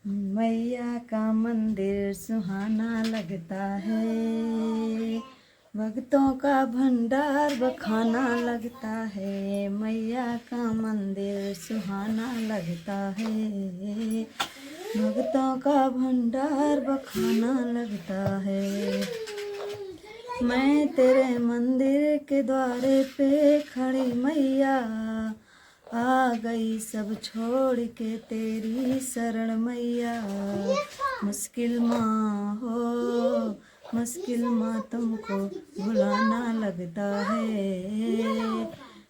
मैया का मंदिर सुहाना लगता है, भक्तों का भंडार बखाना लगता है। मैया का मंदिर सुहाना लगता है, भक्तों का भंडार बखाना लगता है। मैं तेरे मंदिर के द्वारे पे खड़ी मैया, आ गई सब छोड़ के तेरी शरण मैया। मुश्किल माँ हो, मुश्किल माँ तुमको भुलाना लगता है,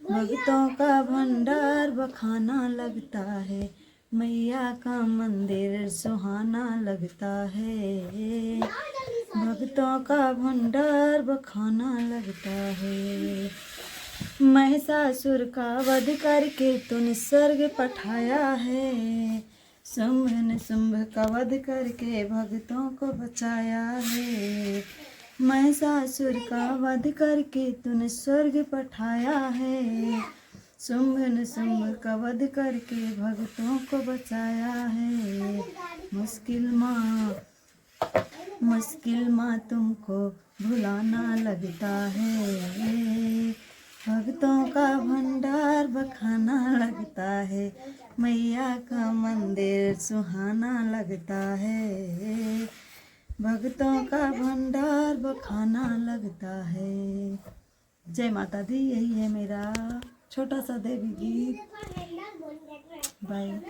भक्तों का भंडार बखाना लगता है। मैया का मंदिर सुहाना लगता है, भक्तों का भंडार बखाना लगता है। महिषासुर का वध करके तूने स्वर्ग पठाया है, शुंभ निशुंभ का वध करके भक्तों को बचाया है। महिषासुर का वध करके तूने स्वर्ग पठाया है, शुंभ निशुंभ का वध करके भक्तों को बचाया है। मुश्किल माँ तुमको भुलाना लगता है, भक्तों का भंडार बखाना लगता है। मैया का मंदिर सुहाना लगता है, भक्तों का भंडार बखाना लगता है। जय माता दी। यही है मेरा छोटा सा देवी गीत। बाय।